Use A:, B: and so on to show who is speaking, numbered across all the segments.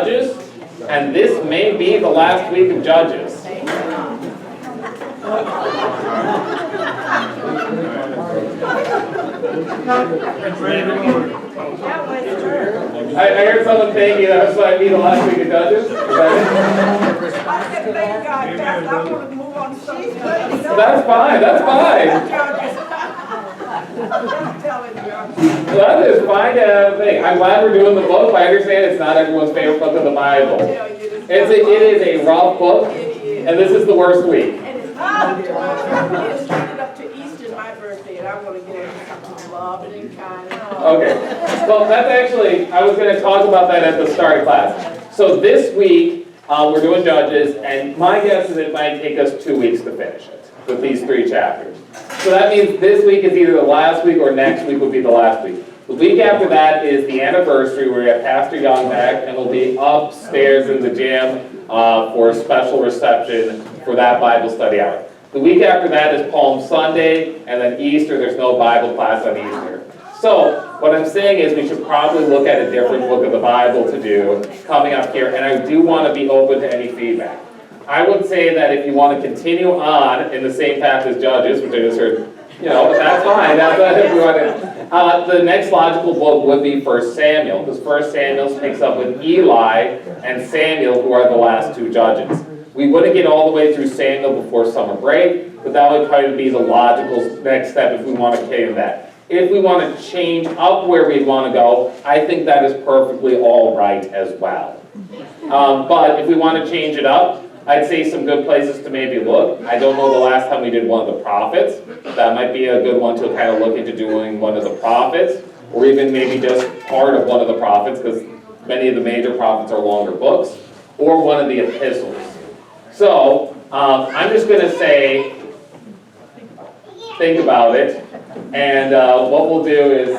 A: Judges, and this may be the last week of Judges. I heard someone thinking that might be the last week of Judges. Is that it?
B: I said, thank God, Pastor, I want to move on to something else.
A: That's fine, that's fine. That is fine to have a thing. I'm glad we're doing the book, but I understand it's not everyone's favorite book of the Bible. It is a rough book, and this is the worst week.
B: And it's leading up to Easter, my birthday, and I want to get something loving and kind.
A: Okay, well, that's actually, I was going to talk about that at the start of class. So this week, we're doing Judges, and my guess is it might take us 2 weeks to finish it with these 3 chapters. So that means this week is either the last week or next week would be the last week. The week after that is the anniversary where we have Pastor Young back, and we'll be upstairs in the gym for a special reception for that Bible study hour. The week after that is Palm Sunday, and then Easter, there's no Bible class on Easter. So, what I'm saying is we should probably look at a different book of the Bible to do coming up here, and I do want to be open to any feedback. I would say that if you want to continue on in the same path as Judges, which I just heard, that's fine. That's not if you want to. The next logical book would be 1 Samuel, because 1 Samuel picks up with Eli and Samuel, who are the last 2 judges. We wouldn't get all the way through Samuel before summer break, but that would probably be the logical next step if we want to get into that. If we want to change up where we want to go, I think that is perfectly all right as well. But if we want to change it up, I'd say some good places to maybe look. I don't know the last time we did one of the prophets. That might be a good one to kind of look into doing one of the prophets, or even maybe just part of one of the prophets, because many of the major prophets are longer books, or one of the epistles. So, I'm just going to say, think about it, and what we'll do is,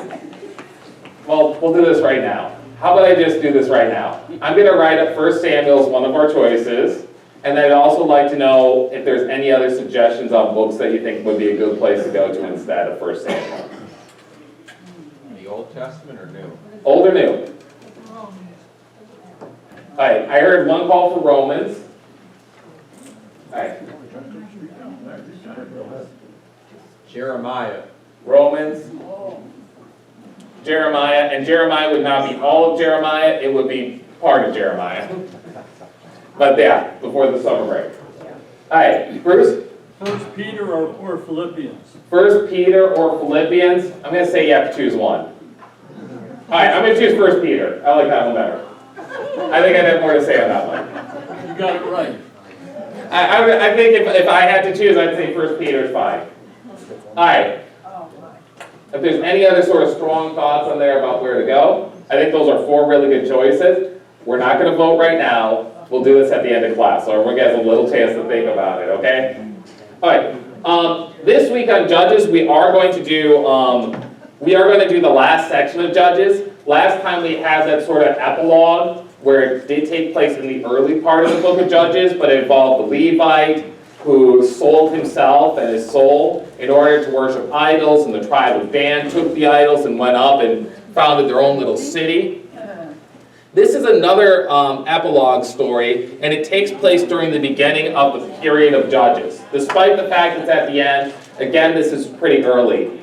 A: we'll do this right now. How about I just do this right now? I'm going to write up 1 Samuel as one of our choices, and I'd also like to know if there's any other suggestions on books that you think would be a good place to go to instead of 1 Samuel.
C: The Old Testament or New?
A: Old or new? All right, I heard one call for Romans. All right.
C: Jeremiah.
A: Romans. Jeremiah, and Jeremiah would not be all of Jeremiah, it would be part of Jeremiah. But yeah, before the summer break. All right, Bruce?
D: 1 Peter or Philippians?
A: 1 Peter or Philippians? I'm going to say you have to choose one. All right, I'm going to choose 1 Peter. I like that one better. I think I'd have more to say on that one.
D: You got it right.
A: I think if I had to choose, I'd say 1 Peter is fine. All right. If there's any other sort of strong thoughts on there about where to go, I think those are 4 really good choices. We're not going to vote right now. We'll do this at the end of class, so everyone gets a little chance to think about it, okay? All right. This week on Judges, we are going to do the last section of Judges. Last time we had that sort of epilogue where it did take place in the early part of the book of Judges, but it involved the Levite who sold himself and his soul in order to worship idols, and the tribe of Dan took the idols and went up and founded their own little city. This is another epilogue story, and it takes place during the beginning of the period of Judges. Despite the fact it's at the end, again, this is pretty early.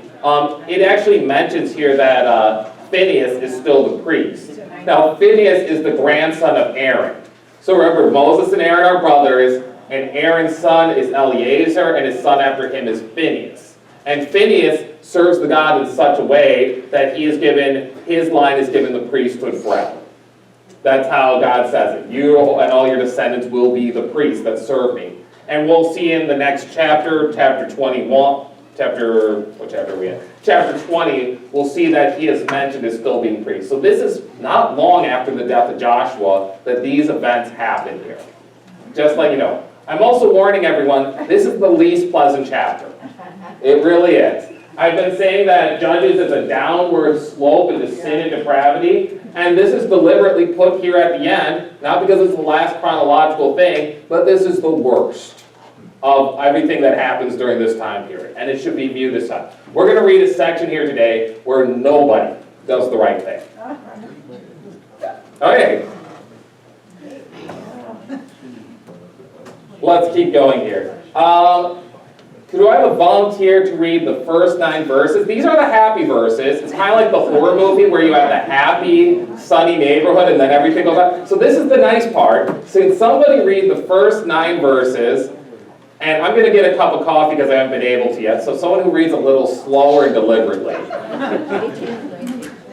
A: It actually mentions here that Phineas is still the priest. Now, Phineas is the grandson of Aaron. So remember, Moses and Aaron are brothers, and Aaron's son is Eleazar, and his son after him is Phineas. And Phineas serves the God in such a way that his line is given the priesthood forever. That's how God says it. You and all your descendants will be the priests that serve me. And we'll see in the next chapter, chapter 21, what chapter are we in? Chapter 20, we'll see that he is mentioned as still being priest. So this is not long after the death of Joshua that these events happen here. Just like you know. I'm also warning everyone, this is the least pleasant chapter. It really is. I've been saying that Judges is a downward slope into sin and depravity, and this is deliberately put here at the end, not because it's the last chronological thing, but this is the worst of everything that happens during this time period, and it should be viewed as such. We're going to read a section here today where nobody does the right thing. Okay. Let's keep going here. Do I have a volunteer to read the first 9 verses? These are the happy verses. It's kind of like the horror movie where you have the happy, sunny neighborhood and then everything goes on. So this is the nice part. So can somebody read the first 9 verses? And I'm going to get a cup of coffee because I haven't been able to yet. So someone who reads a little slower and deliberately.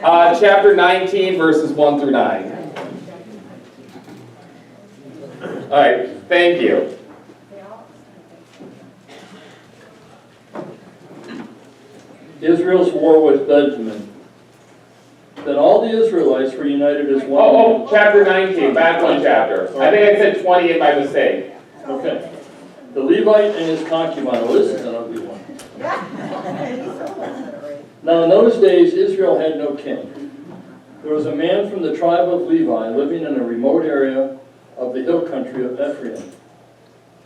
A: Chapter 19, verses 1 through 9. All right, thank you.
D: Israel's war with Benjamin. Then all the Israelites were united as one.
A: Oh, chapter 19, back one chapter. I think I said 28 by mistake.
D: Okay. The Levite and his concubine. Well, this is an ugly one. Now in those days, Israel had no king. There was a man from the tribe of Levi living in a remote area of the hill country of Ephraim.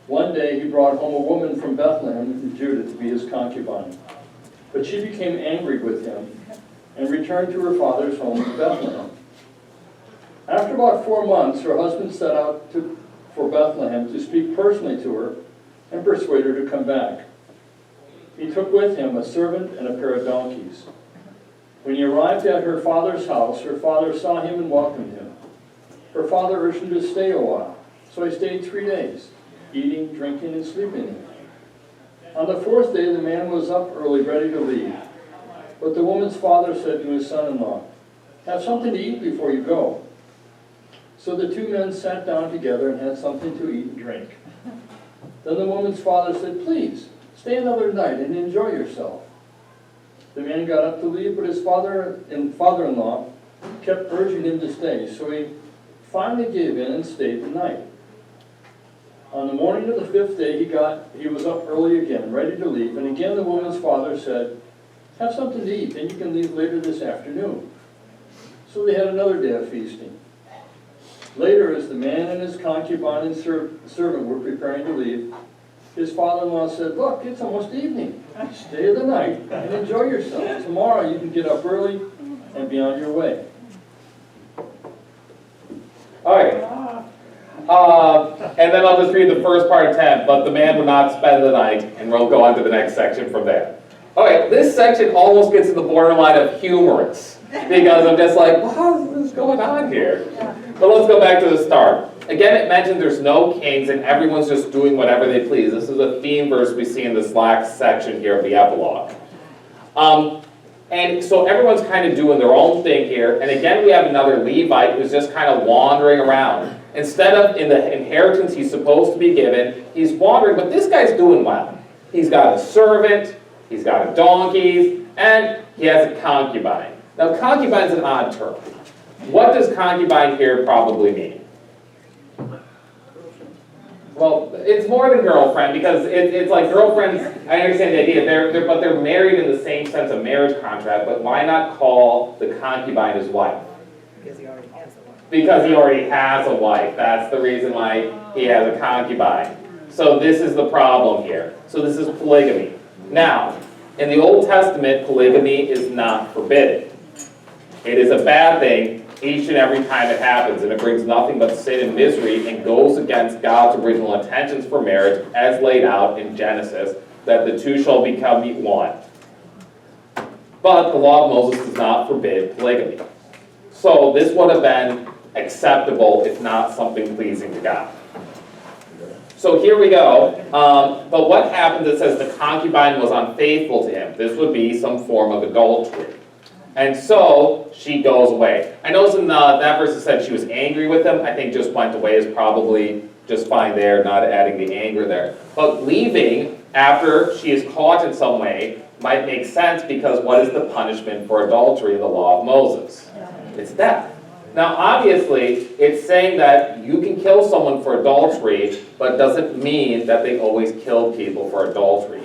D: One day he brought home a woman from Bethlehem in Judah to be his concubine. But she became angry with him and returned to her father's home in Bethlehem. After about 4 months, her husband set out for Bethlehem to speak personally to her and persuade her to come back. He took with him a servant and a pair of donkeys. When he arrived at her father's house, her father saw him and welcomed him. Her father urged him to stay a while, so he stayed 3 days, eating, drinking, and sleeping. On the 4th day, the man was up early, ready to leave. But the woman's father said to his son-in-law, "Have something to eat before you go." So the 2 men sat down together and had something to eat and drink. Then the woman's father said, "Please, stay another night and enjoy yourself." The man got up to leave, but his father-in-law kept urging him to stay, so he finally gave in and stayed the night. On the morning of the 5th day, he was up early again, ready to leave, and again the woman's father said, "Have something to eat, and you can leave later this afternoon." So they had another day of feasting. Later, as the man and his concubine and servant were preparing to leave, his father-in-law said, "Look, it's almost evening. Stay the night and enjoy yourself. Tomorrow you can get up early and be on your way."
A: All right. And then I'll just read the first part of 10. But the man would not spend the night, and we'll go on to the next section from there. All right, this section almost gets to the borderline of humorous, because I'm just like, what is going on here? But let's go back to the start. Again, it mentioned there's no kings, and everyone's just doing whatever they please. This is a theme verse we see in this last section here of the epilogue. And so everyone's kind of doing their own thing here. And again, we have another Levite who's just kind of wandering around. Instead of in the inheritance he's supposed to be given, he's wandering, but this guy's doing well. He's got a servant, he's got a donkey, and he has a concubine. Now, concubine's an odd term. What does concubine here probably mean? Well, it's more than girlfriend, because it's like girlfriends, I understand the idea, but they're married in the same sense of marriage contract, but why not call the concubine his wife?
E: Because he already has a wife.
A: Because he already has a wife. That's the reason why he has a concubine. So this is the problem here. So this is polygamy. Now, in the Old Testament, polygamy is not forbidden. It is a bad thing each and every time it happens, and it brings nothing but sin and misery and goes against God's original intentions for marriage as laid out in Genesis, that the two shall become one. But the law of Moses does not forbid polygamy. So this would have been acceptable if not something pleasing to God. So here we go. But what happens, it says the concubine was unfaithful to him. This would be some form of adultery. And so she goes away. I noticed in that verse it said she was angry with him. I think just went away is probably just fine there, not adding the anger there. But leaving after she is caught in some way might make sense, because what is the punishment for adultery in the law of Moses? It's death. Now obviously it's saying that you can kill someone for adultery, but doesn't mean that they always kill people for adultery.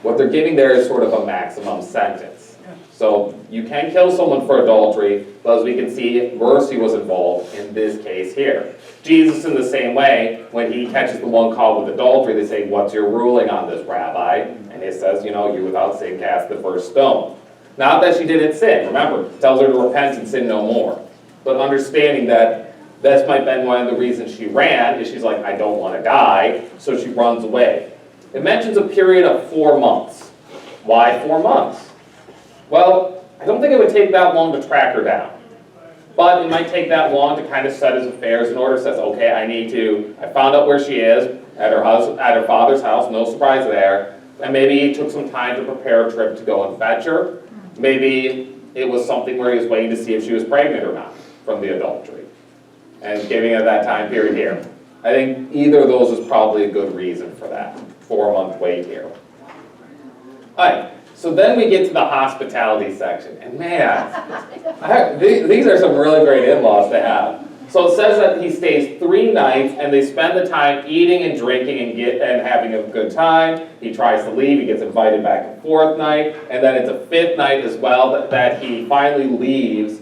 A: What they're giving there is sort of a maximum sentence. So you can kill someone for adultery, but as we can see, mercy was involved in this case here. Jesus, in the same way, when he catches the one caught with adultery, they say, "What's your ruling on this, Rabbi?" And he says, "You without sin cast the first stone." Not that she didn't sin. Remember, it tells her to repent and sin no more. But understanding that This might have been one of the reasons she ran, is she's like, I don't want to die, so she runs away. It mentions a period of 4 months. Why 4 months? Well, I don't think it would take that long to track her down. But it might take that long to kind of set his affairs in order. Says, okay, I found out where she is at her father's house, no surprise there. And maybe he took some time to prepare a trip to go and fetch her. Maybe it was something where he was waiting to see if she was pregnant or not from the adultery. And giving it that time period here. I think either of those is probably a good reason for that. 4-month wait here. Alright, so then we get to the hospitality section. And man, these are some really great in-laws to have. So it says that he stays 3 nights and they spend the time eating and drinking and having a good time. He tries to leave, he gets invited back a 4th night, and then it's a 5th night as well that he finally leaves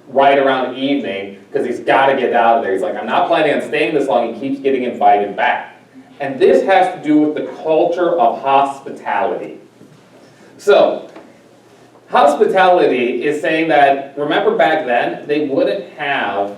A: right around evening because he's got to get out of there. He's like, I'm not planning on staying this long. He keeps getting invited back. And this has to do with the culture of hospitality. So, hospitality is saying that, remember back then, they wouldn't have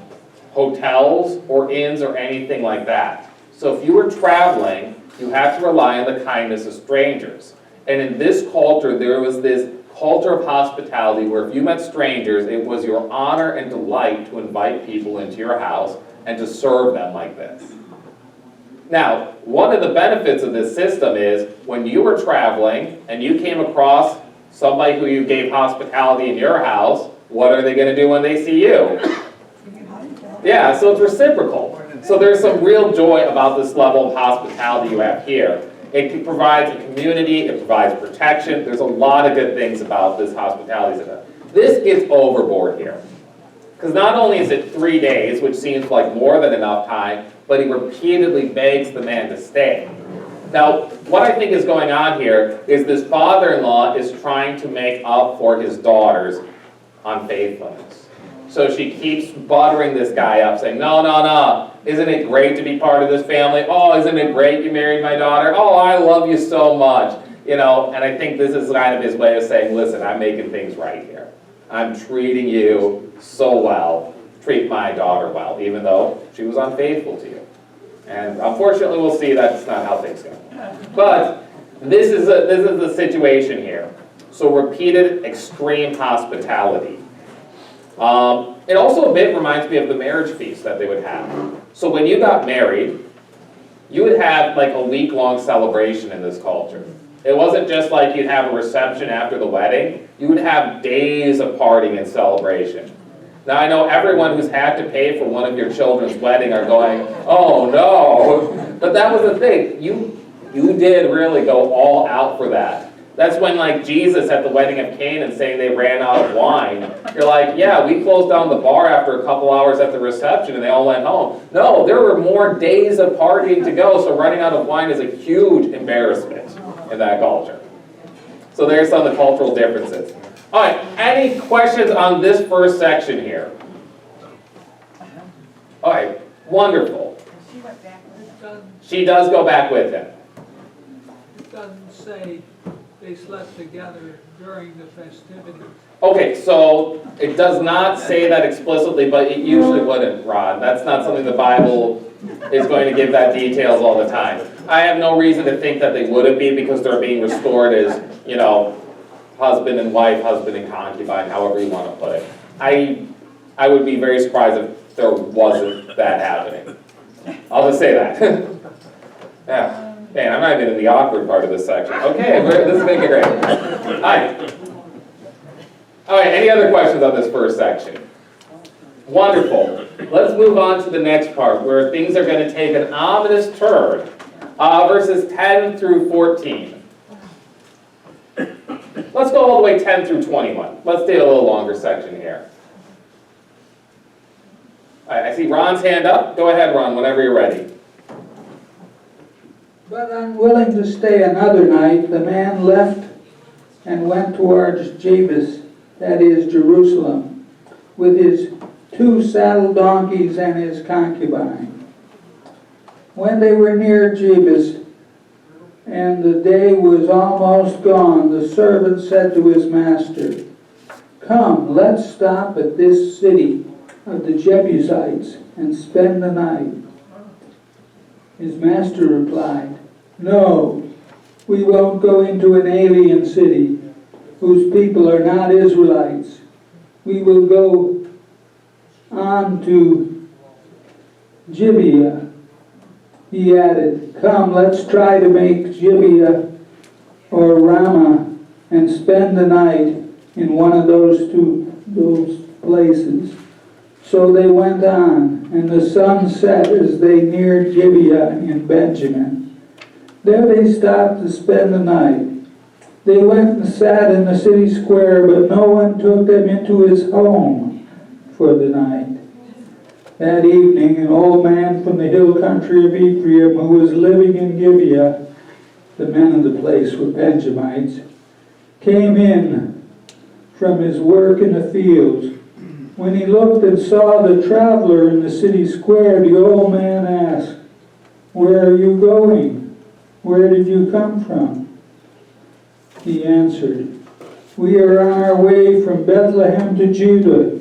A: hotels or inns or anything like that. So if you were traveling, you have to rely on the kindness of strangers. And in this culture, there was this culture of hospitality where if you met strangers, it was your honor and delight to invite people into your house and to serve them like this. Now, one of the benefits of this system is when you were traveling and you came across somebody who you gave hospitality in your house, what are they going to do when they see you? Yeah, so it's reciprocal. So there's some real joy about this level of hospitality you have here. It provides a community, it provides protection. There's a lot of good things about this hospitality system. This gets overboard here. Because not only is it 3 days, which seems like more than enough time, but he repeatedly begs the man to stay. Now, what I think is going on here is this father-in-law is trying to make up for his daughter's unfaithfulness. So she keeps buttering this guy up, saying, no, no, no, isn't it great to be part of this family? Oh, isn't it great you married my daughter? Oh, I love you so much. You know, and I think this is kind of his way of saying, listen, I'm making things right here. I'm treating you so well. Treat my daughter well, even though she was unfaithful to you. And unfortunately, we'll see that's not how things go. But this is the situation here. So repeated extreme hospitality. It also a bit reminds me of the marriage feast that they would have. So when you got married, you would have like a week-long celebration in this culture. It wasn't just like you'd have a reception after the wedding. You would have days of partying and celebration. Now I know everyone who's had to pay for one of your children's wedding are going, oh no, but that was the thing. You did really go all out for that. That's when like Jesus at the wedding of Cana saying they ran out of wine. You're like, yeah, we closed down the bar after a couple hours at the reception and they all went home. No, there were more days of partying to go, so running out of wine is a huge embarrassment in that culture. So there's some of the cultural differences. All right, any questions on this first section here? All right, wonderful. She does go back with him.
F: It doesn't say they slept together during the festivities.
A: Okay, so it does not say that explicitly, but it usually wouldn't, Ron. That's not something the Bible is going to give that details all the time. I have no reason to think that they wouldn't be because they're being restored as, you know, husband and wife, husband and concubine, however you want to put it. I would be very surprised if there wasn't that happening. I'll just say that. Yeah. Man, I'm not even in the awkward part of this section. Okay, this is making it great. All right. All right, any other questions on this first section? Wonderful. Let's move on to the next part where things are going to take an ominous turn. Verses 10 through 14. Let's go all the way 10 through 21. Let's do a little longer section here. All right, I see Ron's hand up. Go ahead, Ron, whenever you're ready.
G: But unwilling to stay another night, the man left and went towards Jebus, that is Jerusalem, with his 2 saddle donkeys and his concubine. When they were near Jebus, and the day was almost gone, the servant said to his master, "Come, let's stop at this city of the Jebusites and spend the night? His master replied, No, we won't go into an alien city whose people are not Israelites. We will go on to Gibeah. He added, Come, let's try to make Gibeah or Ramah and spend the night in one of those places. So they went on, and the sun set as they neared Gibeah in Benjamin. There they stopped to spend the night. They went and sat in the city square, but no one took them into his home for the night. That evening, an old man from the hill country of Ephraim who was living in Gibeah, the men of the place were Benjamites, came in from his work in the fields. When he looked and saw the traveler in the city square, the old man asked, Where are you going? Where did you come from? He answered, We are on our way from Bethlehem to Judah,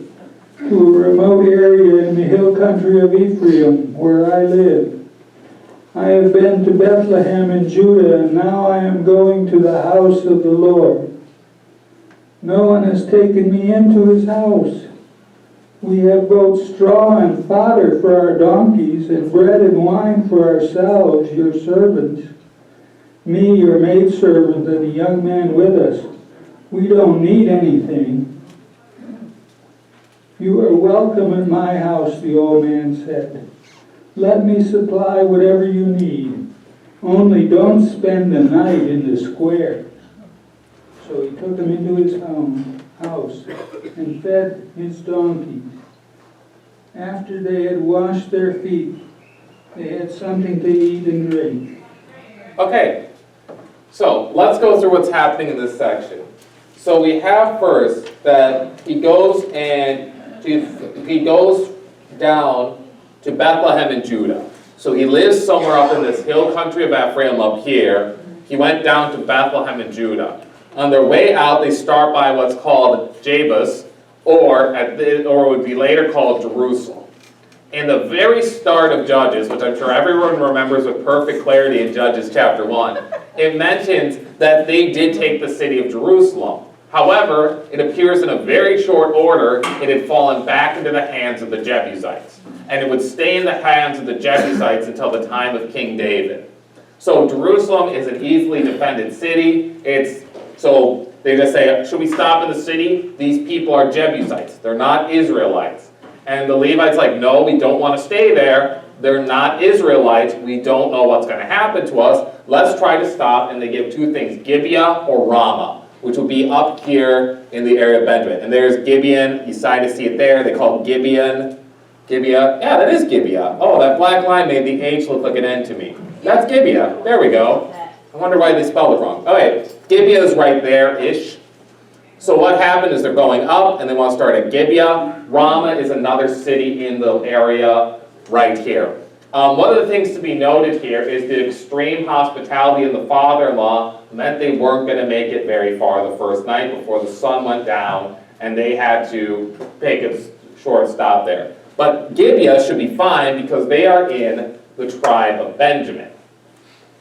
G: to a remote area in the hill country of Ephraim, where I live. I have been to Bethlehem in Judah, and now I am going to the house of the Lord. No one has taken me into his house. We have both straw and fodder for our donkeys, and bread and wine for ourselves, your servants. Me, your maidservant, and a young man with us. We don't need anything. You are welcome at my house, the old man said. Let me supply whatever you need. Only don't spend the night in the square. So he took them into his house and fed his donkeys. After they had washed their feet, they had something to eat and drink.
A: Okay, so let's go through what's happening in this section. So we have first that he goes down to Bethlehem in Judah. So he lives somewhere up in this hill country of Ephraim up here. He went down to Bethlehem in Judah. On their way out, they start by what's called Jebus, or it would be later called Jerusalem. In the very start of Judges, which I'm sure everyone remembers with perfect clarity in Judges chapter 1, it mentions that they did take the city of Jerusalem. However, it appears in a very short order it had fallen back into the hands of the Jebusites. And it would stay in the hands of the Jebusites until the time of King David. So Jerusalem is an easily defended city. So they just say, should we stop in the city? These people are Jebusites. They're not Israelites. And the Levites like, no, we don't want to stay there. They're not Israelites. We don't know what's going to happen to us. Let's try to stop. And they give two things, Gibeah or Ramah, which will be up here in the area of Benjamin. And there's Gibeon. You sign to see it there. They call it Gibeon. Gibeah. Yeah, that is Gibeah. Oh, that black line made the H look like an N to me. That's Gibeah. There we go. I wonder why they spelled it wrong. Oh, wait. Gibeah is right there-ish. So what happened is they're going up, and they want to start at Gibeah. Ramah is another city in the area right here. One of the things to be noted here is the extreme hospitality of the father-in-law meant they weren't going to make it very far the first night before the sun went down, and they had to take a short stop there. But Gibeah should be fine because they are in the tribe of Benjamin,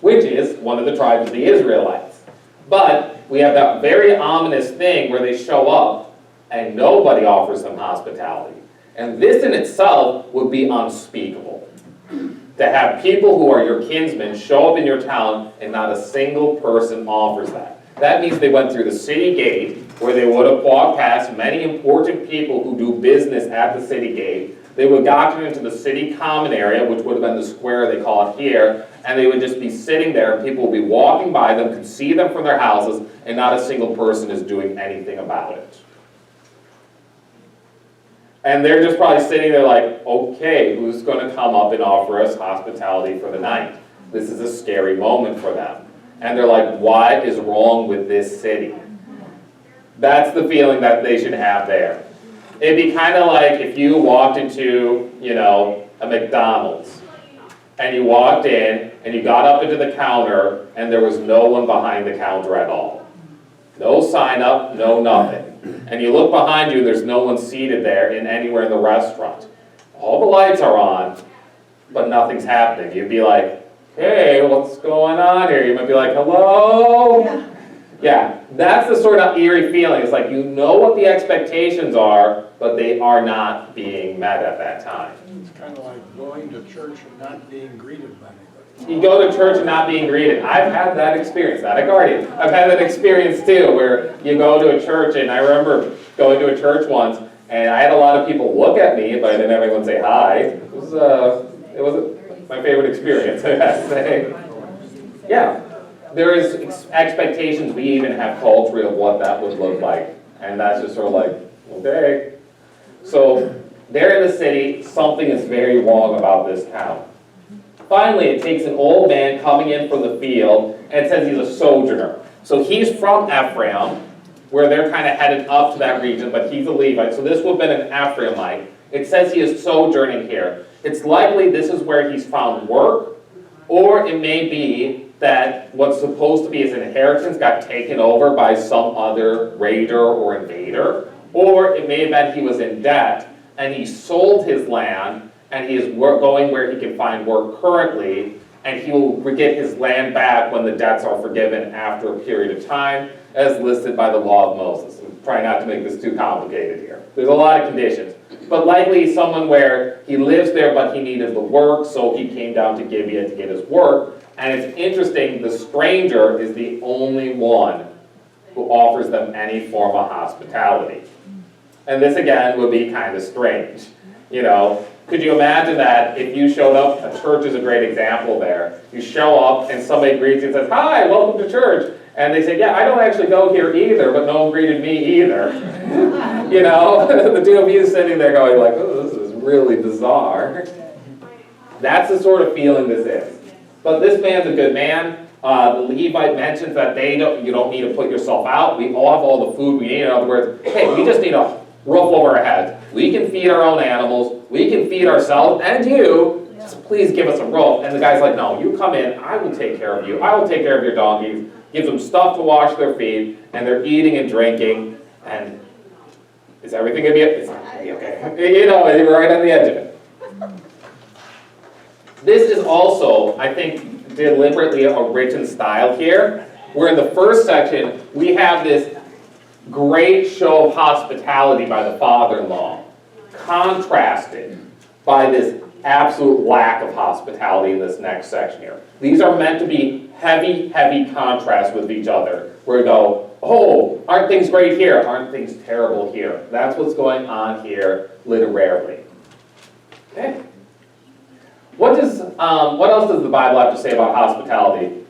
A: which is one of the tribes of the Israelites. But we have that very ominous thing where they show up and nobody offers them hospitality. And this in itself would be unspeakable. To have people who are your kinsmen show up in your town and not a single person offers that. That means they went through the city gate where they would have walked past many important people who do business at the city gate. They would have gotten into the city common area, which would have been the square they call it here, and they would just be sitting there, and people would be walking by them, could see them from their houses, and not a single person is doing anything about it. And they're just probably sitting there like, okay, who's going to come up and offer us hospitality for the night? This is a scary moment for them. And they're like, what is wrong with this city? That's the feeling that they should have there. It'd be kind of like if you walked into, a McDonald's, and you walked in, and you got up into the counter, and there was no one behind the counter at all. No sign up, no nothing. and you look behind you, there's no one seated there anywhere in the restaurant. All the lights are on, but nothing's happening. You'd be like, hey, what's going on here? You might be like, hello? Yeah, that's the sort of eerie feeling. It's like you know what the expectations are, but they are not being met at that time.
H: It's kind of like going to church and not being greeted by anybody.
A: You go to church and not being greeted. I've had that experience, not a guardian. I've had that experience too, where you go to a church, and I remember going to a church once, and I had a lot of people look at me, but I didn't have anyone say hi. It was my favorite experience, I have to say. Yeah, there is expectations we even have culturally of what that would look like, and that's just sort of like, okay. So there in the city, something is very wrong about this town. Finally, it takes an old man coming in from the field, and it says he's a sojourner. So he's from Ephraim, where they're kind of headed up to that region, but he's a Levite. So this would have been an Ephraimite. It says he is sojourning here. It's likely this is where he's found work, or it may be that what's supposed to be his inheritance got taken over by some other raider or invader, or it may have been he was in debt, and he sold his land, and he is going where he can find work currently, and he will get his land back when the debts are forgiven after a period of time, as listed by the law of Moses. I'm trying not to make this too complicated here. There's a lot of conditions. But likely someone where he lives there, but he needed the work, so he came down to Gibeah to get his work. And it's interesting, the stranger is the only one who offers them any form of hospitality. And this again would be kind of strange. You know, could you imagine that if you showed up, a church is a great example there. You show up and somebody greets you and says, hi, welcome to church. And they say, yeah, I don't actually go here either, but no one greeted me either. You know, the two of you sitting there going like, oh, this is really bizarre. That's the sort of feeling this is. But this man's a good man. The Levite mentions that you don't need to put yourself out. We all have all the food we need. In other words, hey, we just need a roof over our heads. We can feed our own animals. We can feed ourselves and you. Just please give us a roof. And the guy's like, no, you come in. I will take care of you. I will take care of your donkeys. Gives them stuff to wash their feet. And they're eating and drinking. And is everything going to be okay? It's not going to be okay. You know, we're right on the edge of it. This is also, I think, deliberately a rich in style here. Where in the first section, we have this great show of hospitality by the father-in-law, contrasted by this absolute lack of hospitality in this next section here. These are meant to be heavy, heavy contrast with each other, where we go, oh, aren't things great here? Aren't things terrible here? That's what's going on here literarily. Okay. What else does the Bible have to say about hospitality?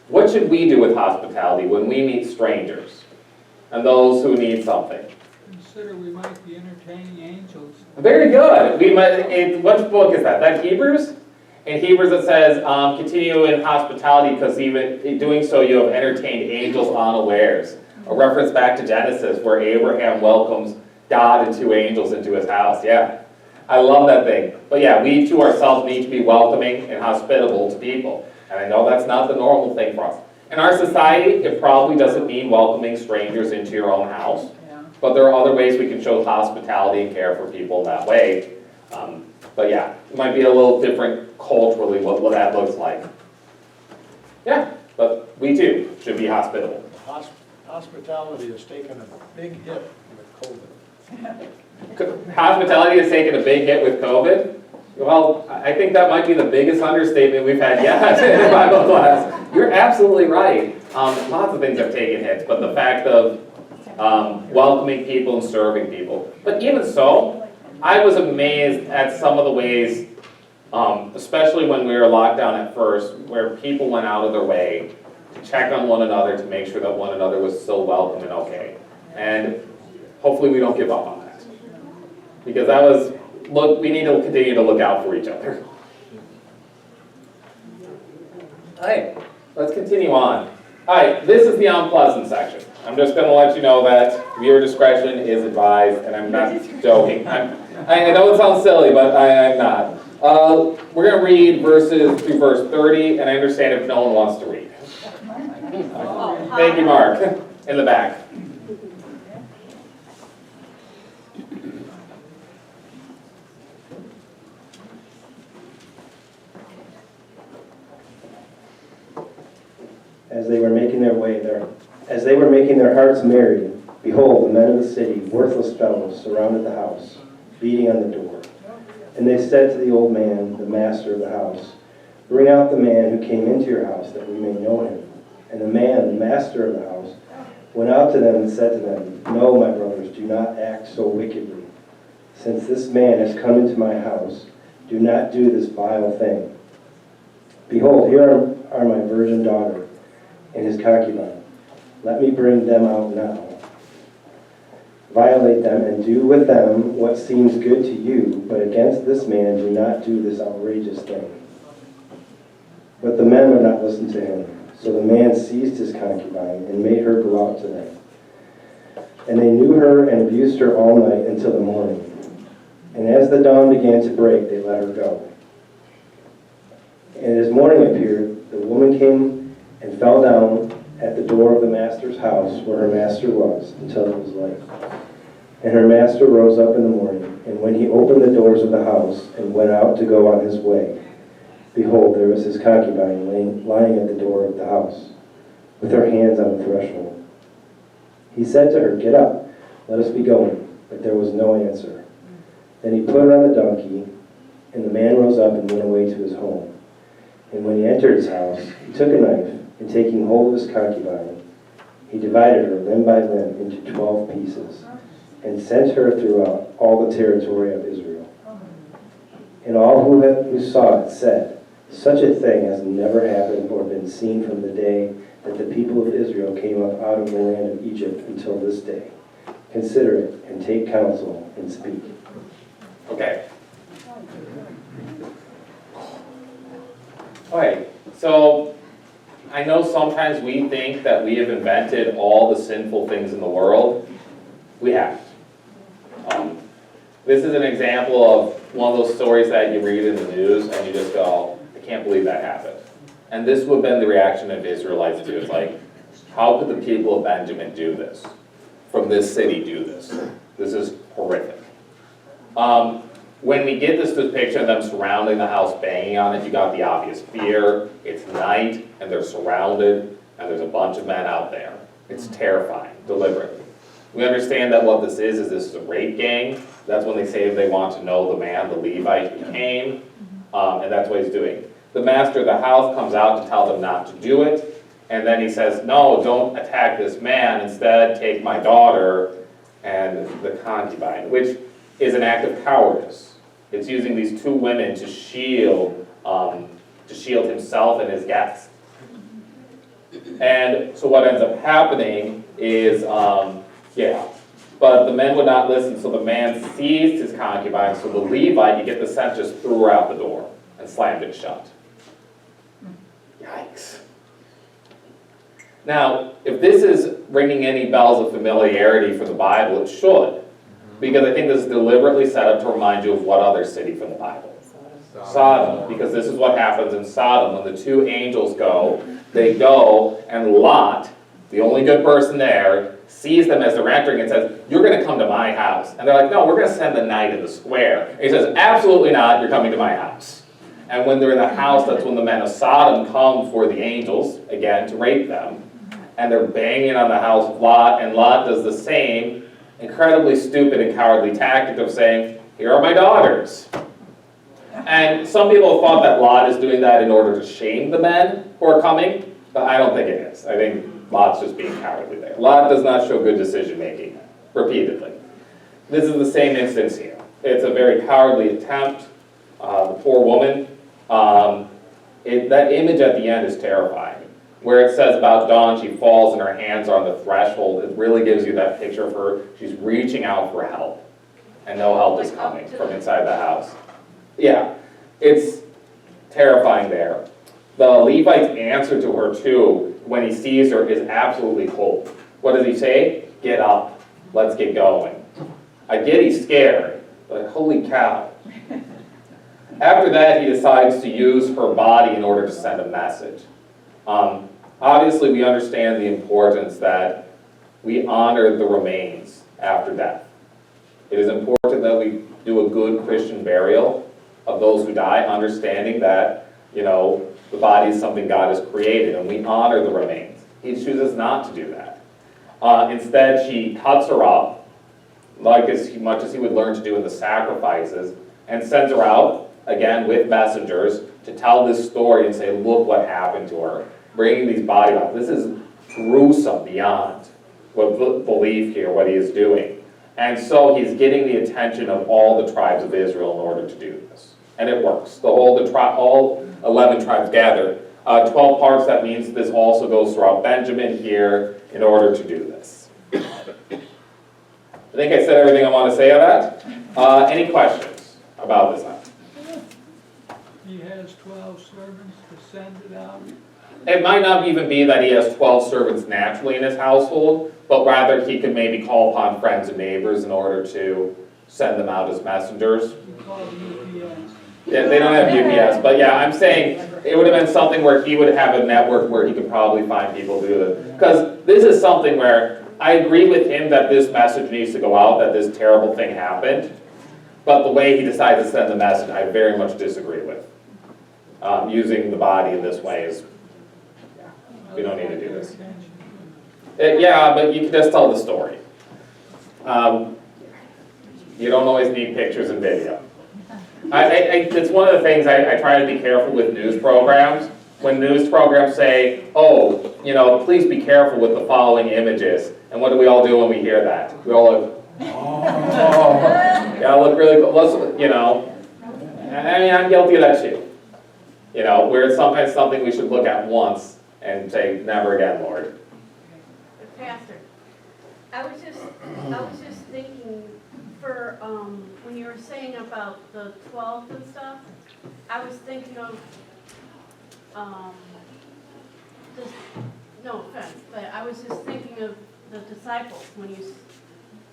A: What should we do with hospitality when we meet strangers and those who need something?
F: Consider we might be entertaining angels.
A: Very good. Which book is that? That Hebrews? In Hebrews it says, continue in hospitality because even in doing so you have entertained angels unawares. A reference back to Genesis where Abraham welcomes God and two angels into his house. Yeah. I love that thing. But yeah, we too ourselves need to be welcoming and hospitable to people. And I know that's not the normal thing for us. In our society, it probably doesn't mean welcoming strangers into your own house. But there are other ways we can show hospitality and care for people that way. But yeah, it might be a little different culturally what that looks like. Yeah, but we too should be hospitable.
H: Hospitality has taken a big hit with COVID.
A: Hospitality has taken a big hit with COVID? Well, I think that might be the biggest understatement we've had yet in Bible class. You're absolutely right. Lots of things have taken hits, but the fact of welcoming people and serving people. But even so, I was amazed at some of the ways, especially when we were locked down at first, where people went out of their way to check on one another to make sure that one another was still welcome and okay. And hopefully we don't give up on that. Because that was, we need to continue to look out for each other. All right, let's continue on. All right, this is the unpleasant section. I'm just going to let you know that viewer discretion is advised, and I'm not joking. I know it sounds silly, but I'm not. We're going to read verses through verse 30, and I understand if no one wants to read. Thank you, Mark, in the back.
I: as they were making their hearts merry, behold, the men of the city, worthless fellows, surrounded the house, beating on the door. And they said to the old man, the master of the house, bring out the man who came into your house, that we may know him. And the man, the master of the house, went out to them and said to them, no, my brothers, do not act so wickedly. Since this man has come into my house, do not do this vile thing. Behold, here are my virgin daughter and his concubine. Let me bring them out now. Violate them and do with them what seems good to you, but against this man do not do this outrageous thing. But the men would not listen to him. So the man seized his concubine and made her go out to them. And they knew her and abused her all night until the morning. And as the dawn began to break, they let her go. And as morning appeared, the woman came and fell down at the door of the master's house where her master was until it was light. And her master rose up in the morning, and when he opened the doors of the house and went out to go on his way, behold, there was his concubine lying at the door of the house, with her hands on the threshold. He said to her, get up, let us be going. But there was no answer. Then he put her on the donkey, and the man rose up and went away to his home. And when he entered his house, he took a knife, and taking hold of his concubine, he divided her limb by limb into 12 pieces, and sent her throughout all the territory of Israel. And all who saw it said, such a thing has never happened or been seen from the day that the people of Israel came up out of the land of Egypt until this day. Consider it and take counsel and speak.
A: Okay. All right, so I know sometimes we think that we have invented all the sinful things in the world. We haven't. This is an example of one of those stories that you read in the news and you just go, I can't believe that happened. And this would have been the reaction of Israelites too. It's like, how could the people of Benjamin do this? From this city do this? This is horrific. When we get this depiction of them surrounding the house, banging on it, you got the obvious fear. It's night, and they're surrounded, and there's a bunch of men out there. It's terrifying, deliberately. We understand that what this is this is a rape gang. That's when they say they want to know the man, the Levite, who came, and that's what he's doing. The master of the house comes out to tell them not to do it, and then he says, no, don't attack this man. Instead, take my daughter and the concubine, which is an act of cowardice. It's using these two women to shield himself and his guests. And so what ends up happening is, but the men would not listen, so the man seized his concubine, so the Levite, you get the sense, just threw her out the door and slammed it shut. Yikes. Now, if this is ringing any bells of familiarity for the Bible, it should. Because I think this is deliberately set up to remind you of what other city from the Bible? Sodom. Because this is what happens in Sodom. When the two angels go, they go, and Lot, the only good person there, sees them as they're entering and says, you're going to come to my house. And they're like, no, we're going to spend the night in the square. And he says, absolutely not, you're coming to my house. And when they're in the house, that's when the men of Sodom come for the angels, again, to rape them. And they're banging on the house of Lot, and Lot does the same incredibly stupid and cowardly tactic of saying, here are my daughters. And some people have thought that Lot is doing that in order to shame the men who are coming, but I don't think it is. I think Lot's just being cowardly there. Lot does not show good decision making, repeatedly. This is the same instance here. It's a very cowardly attempt. The poor woman, that image at the end is terrifying. Where it says about dawn, she falls and her hands are on the threshold, it really gives you that picture of her. She's reaching out for help, and no help is coming from inside the house. Yeah, it's terrifying there. The Levite's answer to her, too, when he sees her, is absolutely cold. What does he say? Get up. Let's get going. I get he's scared, but holy cow. After that, he decides to use her body in order to send a message. Obviously, we understand the importance that we honor the remains after death. It is important that we do a good Christian burial of those who die, understanding that, The body is something God has created, and we honor the remains. He chooses not to do that. Instead, she cuts her up, like as much as he would learn to do in the sacrifices, and sends her out, again, with messengers, to tell this story and say, look what happened to her. Bringing these body back. This is gruesome beyond what belief here, what he is doing. And so he's getting the attention of all the tribes of Israel in order to do this. And it works. All 11 tribes gather. 12 parts, that means this also goes throughout Benjamin here in order to do this. I think I said everything I want to say on that. Any questions about this?
F: He has 12 servants to send it out.
A: It might not even be that he has 12 servants naturally in his household, but rather he could maybe call upon friends and neighbors in order to send them out as messengers.
F: We call them UPS.
A: Yeah, they don't have UPS, but yeah, I'm saying it would have been something where he would have a network where he could probably find people to do it. Because this is something where I agree with him that this message needs to go out, that this terrible thing happened, but the way he decided to send the message, I very much disagree with. Using the body in this way is, we don't need to do this. Yeah, but you can just tell the story. You don't always need pictures and video. It's one of the things I try to be careful with news programs. When news programs say, oh, you know, please be careful with the following images. And what do we all do when we hear that? We all look, oh, yeah, look really cool. Let's, you know, I mean, I'm guilty of that too. You know, where it's sometimes something we should look at once and say, never again, Lord.
J: Pastor, I was just thinking for, when you were saying about the 12 and stuff, I was thinking of, just, no offense, but I was just thinking of the disciples when you.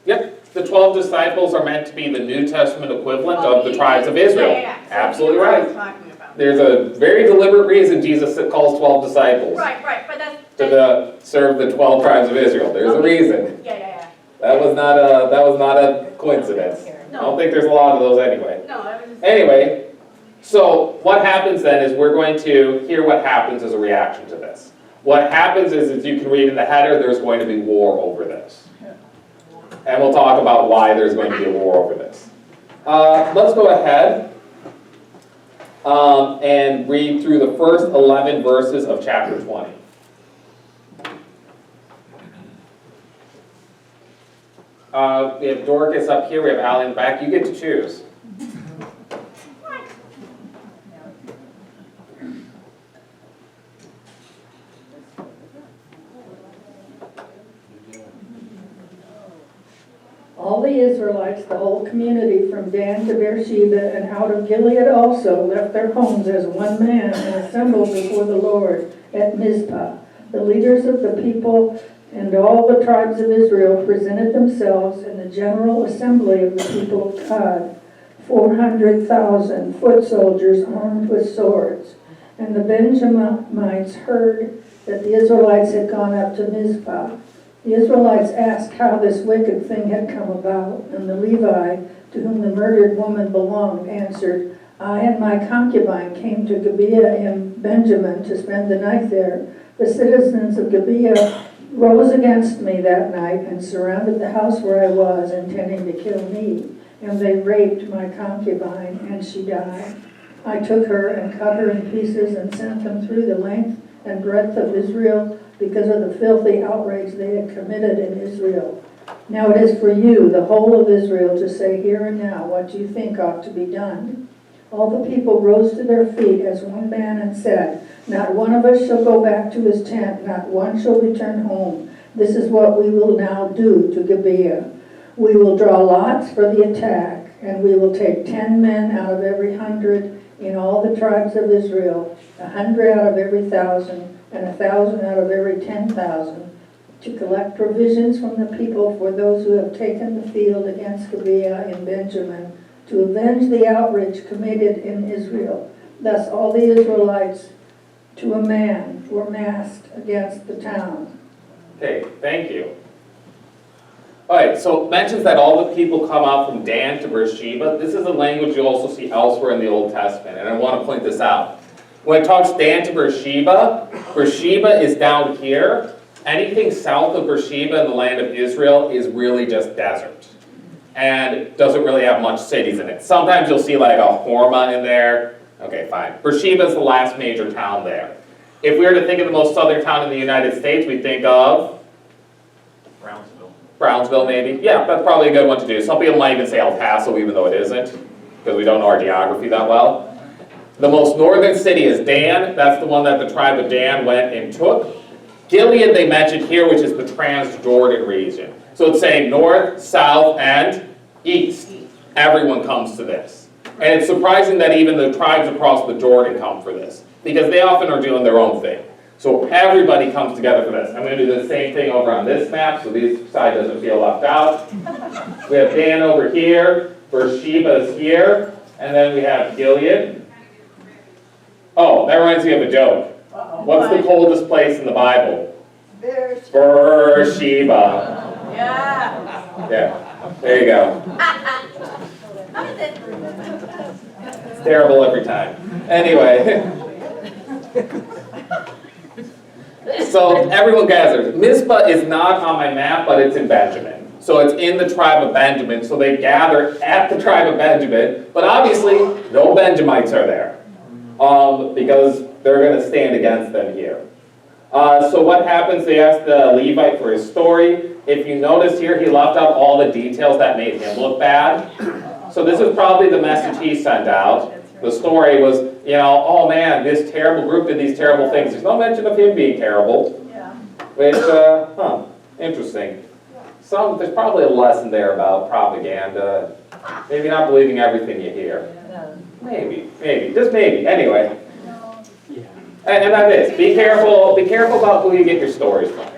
A: Yep, the 12 disciples are meant to be the New Testament equivalent of the tribes of Israel.
J: Yeah. So
A: absolutely
J: what I
A: right.
J: was talking about.
A: There's a very deliberate reason Jesus calls 12 disciples.
J: Right, but that's.
A: To serve the 12 tribes of Israel. There's a reason.
J: Yeah.
A: That was not a coincidence.
J: No.
A: I don't think there's a lot of those anyway.
J: No, I was just.
A: Anyway, so what happens then is we're going to hear what happens as a reaction to this. What happens is, as you can read in the header, there's going to be war over this. And we'll talk about why there's going to be a war over this. Let's go ahead and read through the first 11 verses of chapter 20. We have Dorcas up here, we have Allie in the back. You get to choose.
K: All the Israelites, the whole community from Dan to Beersheba and out of Gilead also, left their homes as one man and assembled before the Lord at Mizpah. The leaders of the people and all the tribes of Israel presented themselves in the general assembly of the people of God, 400,000 foot soldiers armed with swords. And the Benjaminites heard that the Israelites had gone up to Mizpah. The Israelites asked how this wicked thing had come about, and the Levi, to whom the murdered woman belonged, answered, I and my concubine came to Gibeah in Benjamin to spend the night there. The citizens of Gibeah rose against me that night and surrounded the house where I was, intending to kill me. And they raped my concubine, and she died. I took her and cut her in pieces and sent them through the length and breadth of Israel because of the filthy outrage they had committed in Israel. Now it is for you, the whole of Israel, to say here and now what you think ought to be done. All the people rose to their feet as one man and said, Not one of us shall go back to his tent, not one shall return home. This is what we will now do to Gibeah. We will draw lots for the attack, and we will take 10 men out of every 100 in all the tribes of Israel, 100 out of every 1,000, and 1,000 out of every 10,000, to collect provisions from the people for those who have taken the field against Gibeah in Benjamin, to avenge the outrage committed in Israel. Thus all the Israelites, to a man, were massed against the town.
A: Okay, thank you. All right, so it mentions that all the people come out from Dan to Beersheba. This is a language you also see elsewhere in the Old Testament, and I want to point this out. When it talks Dan to Beersheba, Beersheba is down here. Anything south of Beersheba in the land of Israel is really just desert. And doesn't really have much cities in it. Sometimes you'll see like a Horma in there. Okay, fine. Beersheba is the last major town there. If we were to think of the most southern town in the United States, we think of Brownsville, maybe. Yeah, that's probably a good one to do. Some people might even say El Paso, even though it isn't, because we don't know our geography that well. The most northern city is Dan. That's the one that the tribe of Dan went and took. Gilead they mentioned here, which is the Transjordan region. So it's saying north, south, and east. Everyone comes to this. And it's surprising that even the tribes across the Jordan come for this, because they often are doing their own thing. So everybody comes together for this. I'm going to do the same thing over on this map, so this side doesn't feel left out. We have Dan over here, Beersheba is here, and then we have Gilead. Oh, that reminds me of a joke. What's the coldest place in the Bible? Beersheba.
B: Yeah.
A: Yeah, there you go. It's terrible every time. Anyway. So everyone gathers. Mizpah is not on my map, but it's in Benjamin. So it's in the tribe of Benjamin. So they gather at the tribe of Benjamin. But obviously, no Benjamites are there. Because they're going to stand against them here. So what happens? They ask the Levite for his story. If you notice here, he left out all the details that made him look bad. So this is probably the message he sent out. The story was, you know, oh man, this terrible group did these terrible things. There's no mention of him being terrible.
B: Yeah.
A: Which, interesting. There's probably a lesson there about propaganda. Maybe not believing everything you hear. Maybe, just maybe. Anyway. And that is, be careful about who you get your stories from.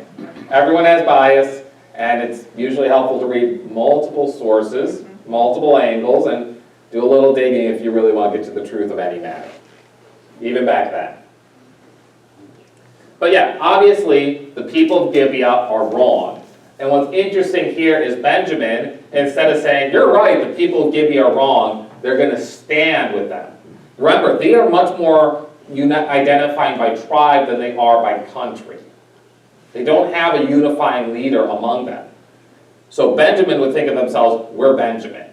A: Everyone has bias, and it's usually helpful to read multiple sources, multiple angles, and do a little digging if you really want to get to the truth of any matter. Even back then. But yeah, obviously, the people of Gibeah are wrong. And what's interesting here is Benjamin, instead of saying, you're right, the people of Gibeah are wrong, they're going to stand with them. Remember, they are much more identifying by tribe than they are by country. They don't have a unifying leader among them. So Benjamin would think of themselves, we're Benjamin.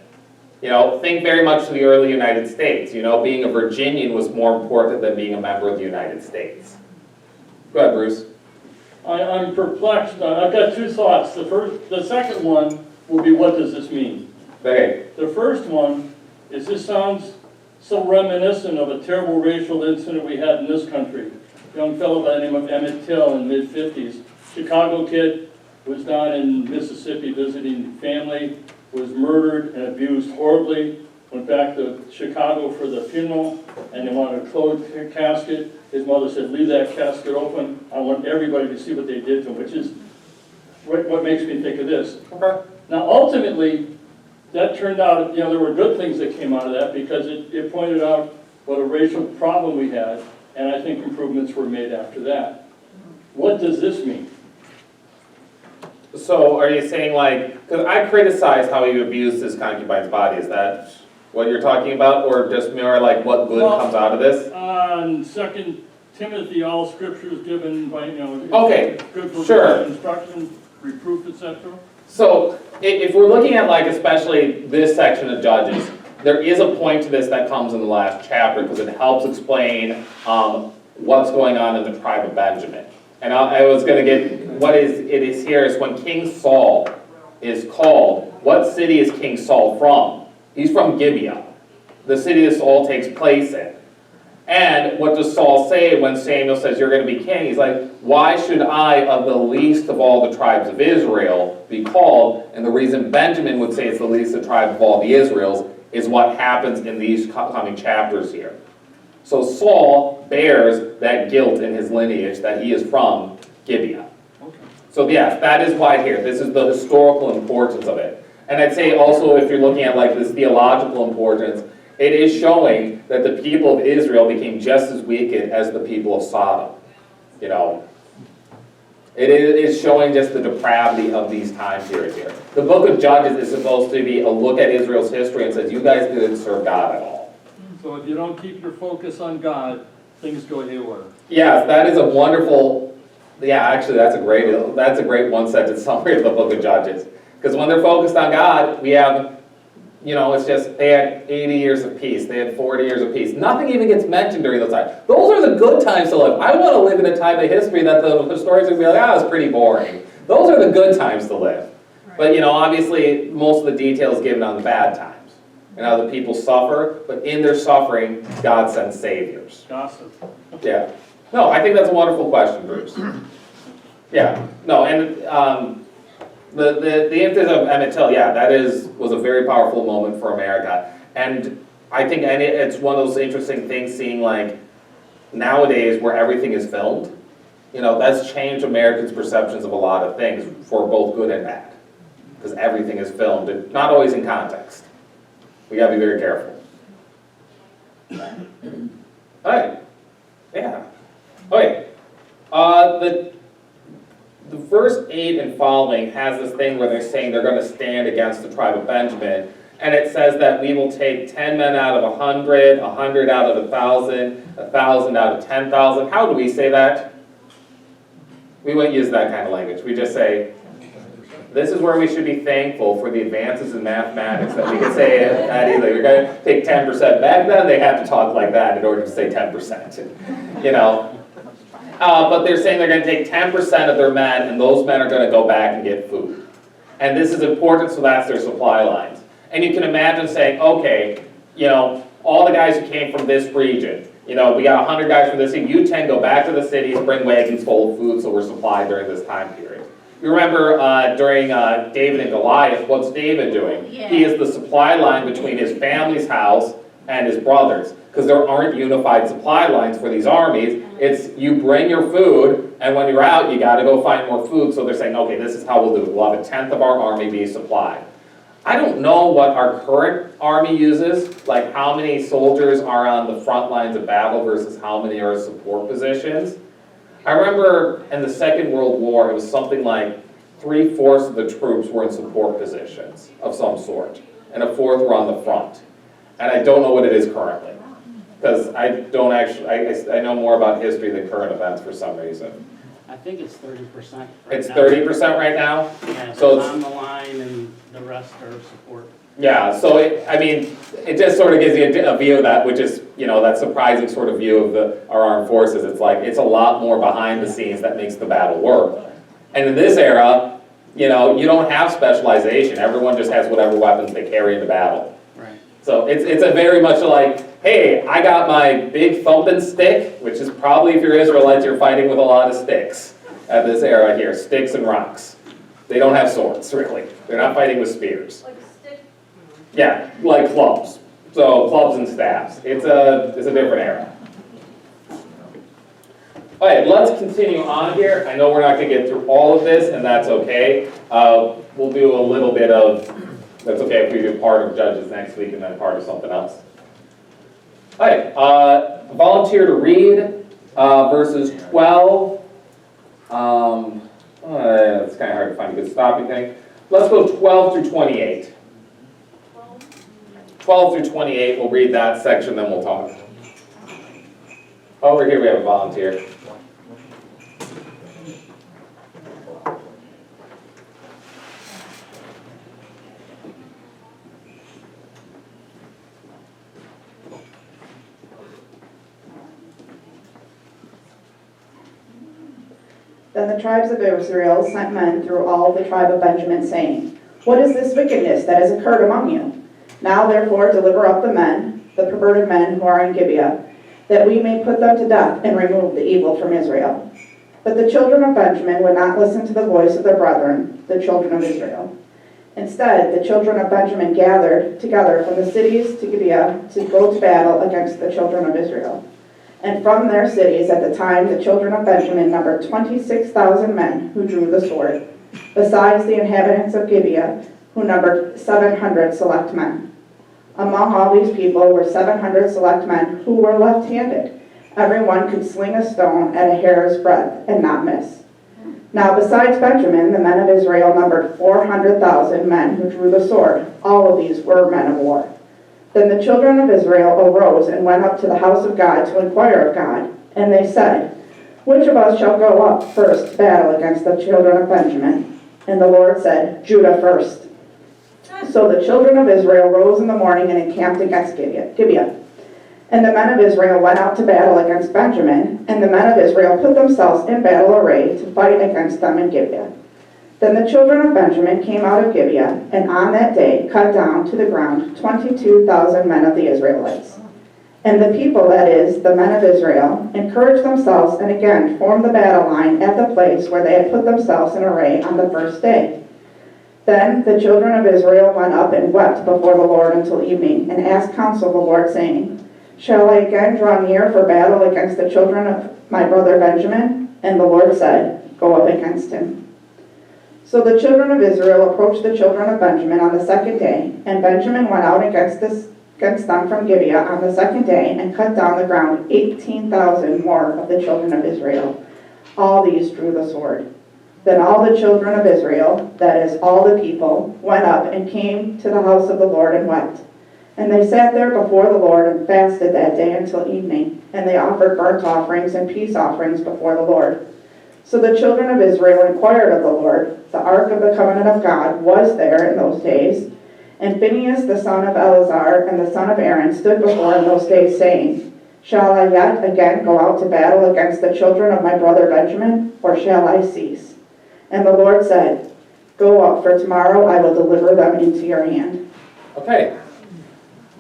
A: You know, think very much to the early United States. You know, being a Virginian was more important than being a member of the United States. Go ahead, Bruce.
D: I'm perplexed. I've got two thoughts. The second one will be, what does this mean?
A: Okay.
D: The first one is, this sounds so reminiscent of a terrible racial incident we had in this country. A young fellow by the name of Emmett Till in the mid-50s. Chicago kid, was down in Mississippi visiting family, was murdered and abused horribly, went back to Chicago for the funeral, and they wanted a closed casket. His mother said, leave that casket open. I want everybody to see what they did to him, which is what makes me think of this.
A: Okay.
D: Now, ultimately, that turned out, you know, there were good things that came out of that, because it pointed out what a racial problem we had, and I think improvements were made after that. What does this mean?
A: So are you saying, like, because I criticized how he abused his concubine's body, is that what you're talking about, or just more like what good comes out of this?
D: In 2 Timothy, all scripture is given by, you know,
A: Okay,
D: good for
A: sure.
D: instruction, reproof, etc.
A: So if we're looking at, like, especially this section of Judges, there is a point to this that comes in the last chapter, because it helps explain what's going on in the tribe of Benjamin. And I was going to get, it is here is when King Saul is called, what city is King Saul from? He's from Gibeah, the city that Saul takes place in. And what does Saul say when Samuel says, you're going to be king? He's like, why should I, of the least of all the tribes of Israel, be called? And the reason Benjamin would say it's the least of the tribe of all the Israels is what happens in these coming chapters here. So Saul bears that guilt in his lineage that he is from Gibeah. So yes, that is why here. This is the historical importance of it. And I'd say also, if you're looking at like this theological importance, it is showing that the people of Israel became just as wicked as the people of Sodom. You know, it is showing just the depravity of these time periods here. The book of Judges is supposed to be a look at Israel's history and says, you guys didn't serve God at all.
D: So if you don't keep your focus on God, things go haywire.
A: Yes, that is a wonderful, yeah, actually, that's a great one-sentence summary of the book of Judges. Because when they're focused on God, we have, it's just, they had 80 years of peace, they had 40 years of peace. Nothing even gets mentioned during those times. Those are the good times to live. I want to live in a time of history that the historians would be like, it's pretty boring. Those are the good times to live. But, obviously, most of the detail is given on the bad times. And how the people suffer, but in their suffering, God sends saviors.
D: Gossip.
A: Yeah. No, I think that's a wonderful question, Bruce. Yeah. No, and the instance of Emmett Till, yeah, was a very powerful moment for America. And I think it's one of those interesting things seeing like nowadays where everything is filmed. That's changed Americans' perceptions of a lot of things for both good and bad. Because everything is filmed, and not always in context. We gotta be very careful. All right. Yeah. Okay. The verse 8 and following has this thing where they're saying they're going to stand against the tribe of Benjamin. And it says that we will take 10 men out of 100, 100 out of 1,000, 1,000 out of 10,000. How do we say that? We won't use that kind of language. We just say, this is where we should be thankful for the advances in mathematics that we can say that easily. We're going to take 10%. Back then, they had to talk like that in order to say 10%. But they're saying they're going to take 10% of their men, and those men are going to go back and get food. And this is important, so that's their supply lines. And you can imagine saying, okay, all the guys who came from this region, we got 100 guys from this city, you 10 go back to the cities, bring wagons full of food so we're supplied during this time period. You remember during David and Goliath, what's David doing?
J: Yeah.
A: He is the supply line between his family's house and his brothers, because there aren't unified supply lines for these armies. It's you bring your food, and when you're out, you got to go find more food. So they're saying, okay, this is how we'll do it. We'll have 1/10 of our army be supplied. I don't know what our current army uses, like how many soldiers are on the front lines of battle versus how many are in support positions. I remember in the Second World War, it was something like 3/4 of the troops were in support positions of some sort, and 1/4 were on the front. And I don't know what it is currently, because I don't actually, I know more about history than current events for some reason.
L: I think it's 30%.
A: It's 30% right now?
L: Yeah,
A: So
L: it's on the line and the rest are support.
A: Yeah, so it just sort of gives you a view of that, which is, that surprising sort of view of our armed forces. It's like, it's a lot more behind the scenes that makes the battle work. And in this era, you don't have specialization. Everyone just has whatever weapons they carry into battle.
L: Right.
A: So it's a very much like, hey, I got my big thumping stick, which is probably, if you're Israelites, you're fighting with a lot of sticks at this era here, sticks and rocks. They don't have swords, really. They're not fighting with spears.
J: Like a stick?
A: Yeah, like clubs. So clubs and staffs. It's a different era. All right, let's continue on here. I know we're not going to get through all of this, and that's okay. We'll do a little bit of, that's okay if we do part of Judges next week and then part of something else. All right, volunteer to read verses 12. It's kind of hard to find a good stopping thing. Let's go 12 through 28. 12 through 28, we'll read that section, then we'll talk. Over here we have a volunteer.
M: Then the tribes of Israel sent men through all the tribe of Benjamin, saying, What is this wickedness that has occurred among you? Now therefore deliver up the men, the perverted men who are in Gibeah, that we may put them to death and remove the evil from Israel. But the children of Benjamin would not listen to the voice of their brethren, the children of Israel. Instead, the children of Benjamin gathered together from the cities to Gibeah to go to battle against the children of Israel. And from their cities at the time the children of Benjamin numbered 26,000 men who drew the sword, besides the inhabitants of Gibeah, who numbered 700 select men. Among all these people were 700 select men who were left-handed. Everyone could sling a stone at a hair's breadth and not miss. Now besides Benjamin, the men of Israel numbered 400,000 men who drew the sword. All of these were men of war. Then the children of Israel arose and went up to the house of God to inquire of God. And they said, which of us shall go up first to battle against the children of Benjamin? And the Lord said, Judah first. So the children of Israel rose in the morning and encamped against Gibeah. And the men of Israel went out to battle against Benjamin, and the men of Israel put themselves in battle array to fight against them in Gibeah. Then the children of Benjamin came out of Gibeah, and on that day cut down to the ground 22,000 men of the Israelites. And the people, that is, the men of Israel, encouraged themselves and again formed the battle line at the place where they had put themselves in array on the first day. Then the children of Israel went up and wept before the Lord until evening, and asked counsel of the Lord, saying, shall I again draw near for battle against the children of my brother Benjamin? And the Lord said, go up against him. So the children of Israel approached the children of Benjamin on the second day, and Benjamin went out against them from Gibeah on the second day, and cut down the ground 18,000 more of the children of Israel. All these drew the sword. Then all the children of Israel, that is, all the people, went up and came to the house of the Lord and wept. And they sat there before the Lord and fasted that day until evening, and they offered burnt offerings and peace offerings before the Lord. So the children of Israel inquired of the Lord. The ark of the covenant of God was there in those days, and Phinehas the son of Eleazar and the son of Aaron stood before in those days, saying, shall I yet again go out to battle against the children of my brother Benjamin, or shall I cease? And the Lord said, go up, for tomorrow I will deliver them into your hand.
A: Okay.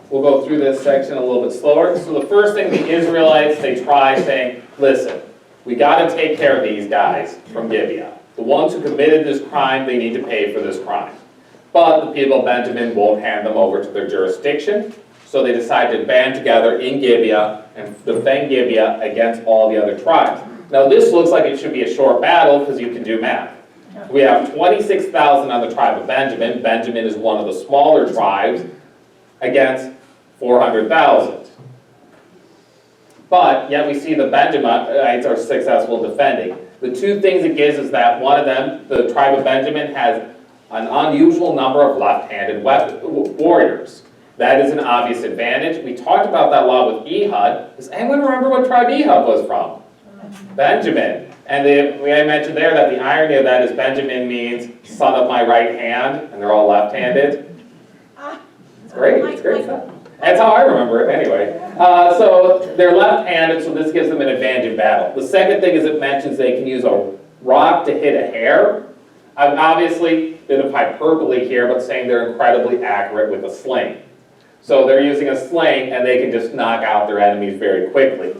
A: We'll go through this section a little bit slower. So the first thing, the Israelites, they try saying, listen, we got to take care of these guys from Gibeah. The ones who committed this crime, they need to pay for this crime. But the people of Benjamin won't hand them over to their jurisdiction, so they decide to band together in Gibeah and defend Gibeah against all the other tribes. Now this looks like it should be a short battle because you can do math. We have 26,000 on the tribe of Benjamin. Benjamin is one of the smaller tribes against 400,000. But yet we see the Benjamites are successful defending. The two things it gives is that one of them, the tribe of Benjamin, has an unusual number of left-handed warriors. That is an obvious advantage. We talked about that a lot with Ehud. Does anyone remember what tribe Ehud was from? Benjamin. And I mentioned there that the irony of that is Benjamin means son of my right hand, and they're all left-handed. It's great. It's great stuff. That's how I remember it anyway. So they're left-handed, so this gives them an advantage in battle. The second thing is it mentions they can use a rock to hit a hare. Obviously, a bit of hyperbole here, but saying they're incredibly accurate with a sling. So they're using a sling, and they can just knock out their enemies very quickly.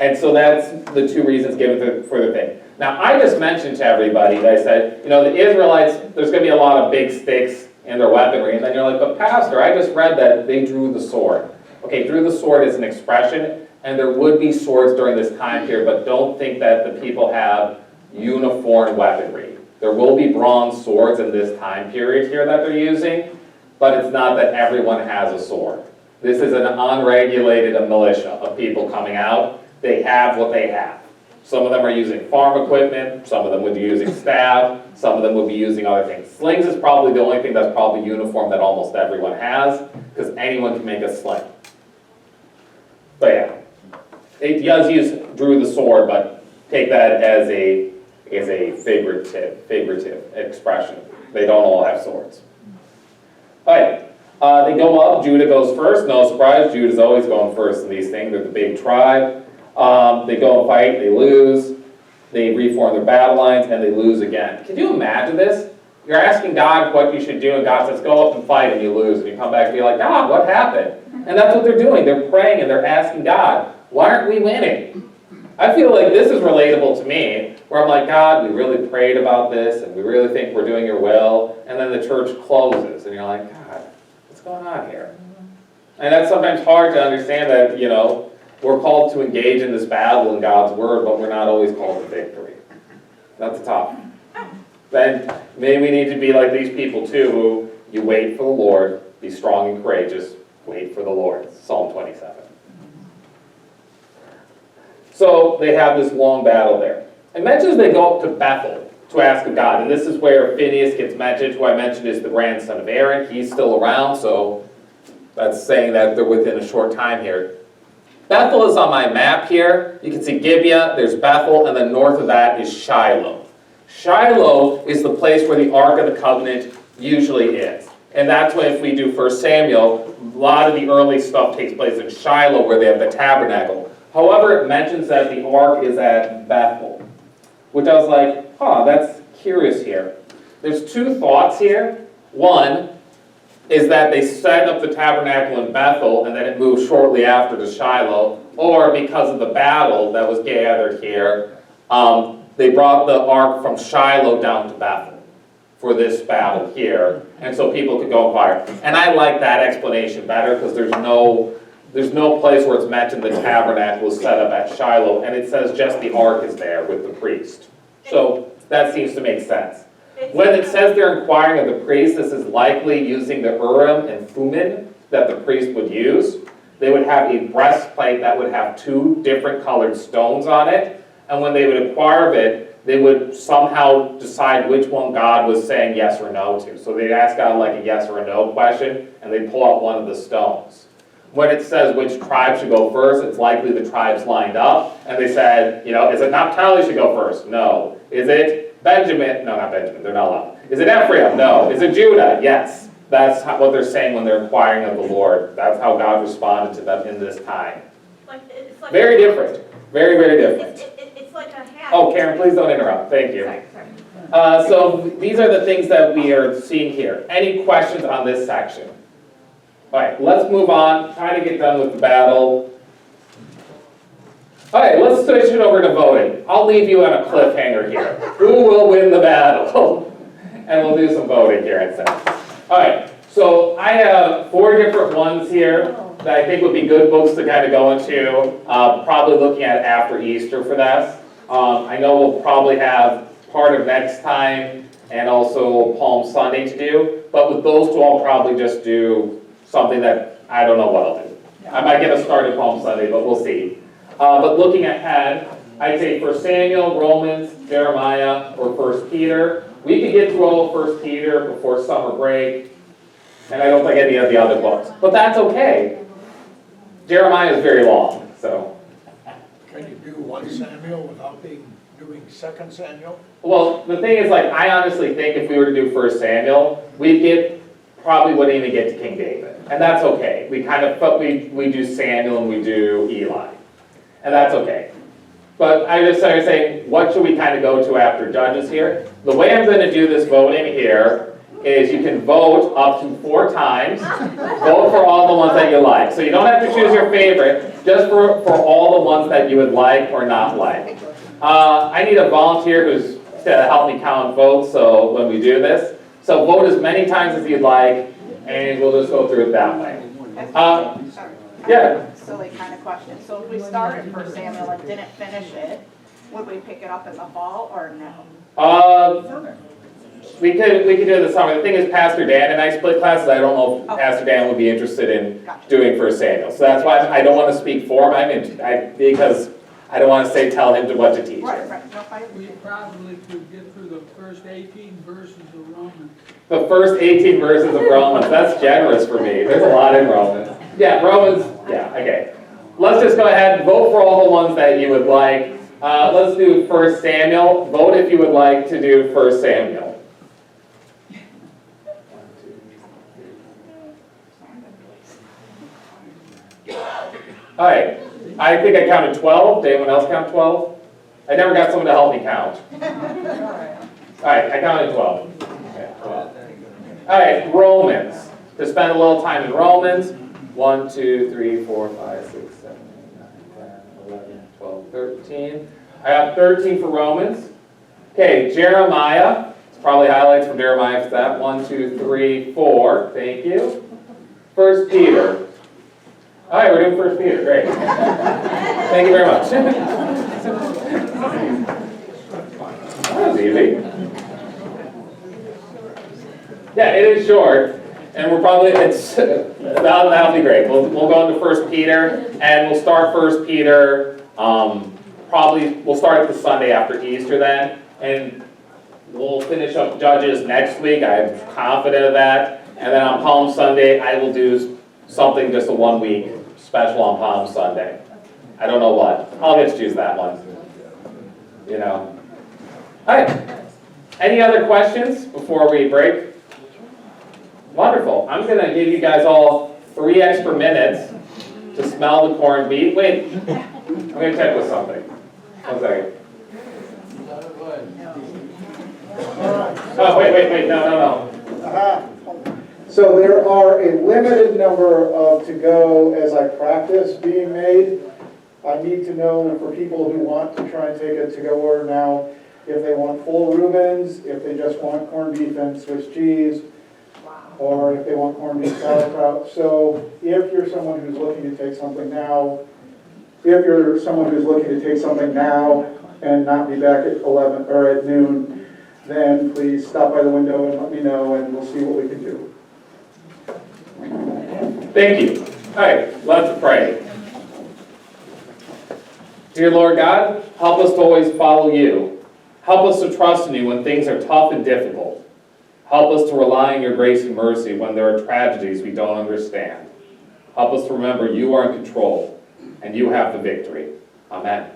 A: And so that's the two reasons given for the thing. Now, I just mentioned to everybody that I said, you know, the Israelites, there's going to be a lot of big sticks in their weaponry. And then you're like, but Pastor, I just read that they drew the sword. Okay, drew the sword is an expression, and there would be swords during this time period, but don't think that the people have uniform weaponry. There will be bronze swords in this time period here that they're using, but it's not that everyone has a sword. This is an unregulated militia of people coming out. They have what they have. Some of them are using farm equipment, some of them would be using staff, some of them would be using other things. Slings is probably the only thing that's probably uniform that almost everyone has, because anyone can make a sling. But yeah, it does use drew the sword, but take that as a figurative expression. They don't all have swords. All right, they go up. Judah goes first. No surprise, Judah's always going first in these things. They're the big tribe. They go and fight, they lose, they reform their battle lines, and they lose again. Can you imagine this? You're asking God what you should do, and God says, go up and fight, and you lose. And you come back and be like, God, what happened? And that's what they're doing. They're praying, and they're asking God, why aren't we winning? I feel like this is relatable to me, where I'm like, God, we really prayed about this, and we really think we're doing your will, and then the church closes, and you're like, God, what's going on here? And that's sometimes hard to understand that, you know, we're called to engage in this battle in God's word, but we're not always called to victory. That's tough. Then maybe we need to be like these people too, who you wait for the Lord, be strong and courageous, wait for the Lord. Psalm 27. So they have this long battle there. It mentions they go up to Bethel to ask of God, and this is where Phinehas gets mentioned, who I mentioned is the grandson of Aaron. He's still around, so That's saying that they're within a short time here. Bethel is on my map here. You can see Gibeah, there's Bethel, and then north of that is Shiloh. Shiloh is the place where the Ark of the Covenant usually is. And that's when, if we do 1 Samuel, a lot of the early stuff takes place in Shiloh where they have the tabernacle. However, it mentions that the Ark is at Bethel, which I was like, that's curious here. There's two thoughts here. One is that they set up the tabernacle in Bethel and then it moved shortly after to Shiloh, or because of the battle that was gathered here, they brought the ark from Shiloh down to Bethel for this battle here, and so people could go inquire. And I like that explanation better because there's no place where it's mentioned the tabernacle was set up at Shiloh, and it says just the ark is there with the priest. So that seems to make sense. When it says they're inquiring of the priest, this is likely using the Urim and Thummim that the priest would use. They would have a breastplate that would have two different colored stones on it, and when they would inquire of it, they would somehow decide which one God was saying yes or no to. So they'd ask God like a yes or a no question, and they'd pull out one of the stones. When it says which tribe should go first, it's likely the tribes lined up, and they said, is it Naphtali should go first? No. Is it Benjamin? No, not Benjamin, they're not allowed. Is it Ephraim? No. Is it Judah? Yes. That's what they're saying when they're inquiring of the Lord. That's how God responded to them in this time. Very different. Very, very different.
J: It's like a hat.
A: Oh, Karen, please don't interrupt. Thank you.
J: Sorry.
A: So these are the things that we are seeing here. Any questions on this section? All right, let's move on. Try to get done with the battle. All right, let's switch it over to voting. I'll leave you on a cliffhanger here. Who will win the battle? And we'll do some voting here instead. All right, so I have 4 different ones here that I think would be good books to kind of go into. Probably looking at after Easter for that. I know we'll probably have part of next time and also Palm Sunday to do. But with those two, I'll probably just do something that I don't know what I'll do. I might get us started Palm Sunday, but we'll see. But looking ahead, I'd say 1 Samuel, Romans, Jeremiah, or 1 Peter. We could get through all of 1 Peter before summer break, and I don't think any of the other books. But that's okay. Jeremiah is very long, so.
H: Can you do 1 Samuel without doing 2 Samuel?
A: Well, the thing is, I honestly think if we were to do 1 Samuel, probably wouldn't even get to King David. And that's okay. We do Samuel and we do Eli. And that's okay. But I just started saying, what should we kind of go to after Judges here? The way I'm going to do this voting here is you can vote up to 4 times. Vote for all the ones that you like. So you don't have to choose your favorite, just for all the ones that you would like or not like. I need a volunteer who's to help me count votes so when we do this. So vote as many times as you'd like, and we'll just go through it that way. Yeah.
M: Silly kind of question. So if we started 1 Samuel and didn't finish it, would we pick it up in the fall or no?
A: We could do it in the summer. The thing is, Pastor Dan and I split classes. I don't know if Pastor Dan would be interested in doing 1 Samuel. So that's why I don't want to speak for him, because I don't want to tell him what to teach.
M: Right.
F: We probably could get through the first 18 verses of Romans.
A: The first 18 verses of Romans. That's generous for me. There's a lot in Romans. Yeah, Romans. Yeah, okay. Let's just go ahead and vote for all the ones that you would like. Let's do 1 Samuel. Vote if you would like to do 1 Samuel. All right. I think I counted 12. Did anyone else count 12? I never got someone to help me count. All right, I counted 12. Okay, 12. All right, Romans. To spend a little time in Romans. 1, 2, 3, 4, 5, 6, 7, 8, 9, 10, 11, 12, 13. I have 13 for Romans. Okay, Jeremiah. It's probably highlights from Jeremiah for that. 1, 2, 3, 4. Thank you. 1 Peter. All right, we're doing 1 Peter. Great. Thank you very much. That was easy. Yeah, it is short. And that'll be great. We'll go into 1 Peter, and we'll start 1 Peter, we'll start the Sunday after Easter then, and we'll finish up Judges next week. I'm confident of that. And then on Palm Sunday, I will do something just a 1 week special on Palm Sunday. I don't know what. I'll just choose that one. You know. All right. Any other questions before we break? Wonderful. I'm going to give you guys all 3 extra minutes to smell the corned beef. Wait. I'm going to check with something. 1 second. Oh, wait. No.
H: So there are a limited number of to-go as I practice being made. I need to know for people who want to try and take a to-go order now, if they want full Reubens, if they just want corned beef and Swiss cheese, or if they want corned beef sauerkraut. So if you're someone who's looking to take something now, and not be back at 11 or at noon, then please stop by the window and let me know, and we'll see what we can do.
A: Thank you. All right, let's pray. Dear Lord God, help us to always follow you. Help us to trust in you when things are tough and difficult. Help us to rely on your grace and mercy when there are tragedies we don't understand. Help us to remember you are in control and you have the victory. Amen.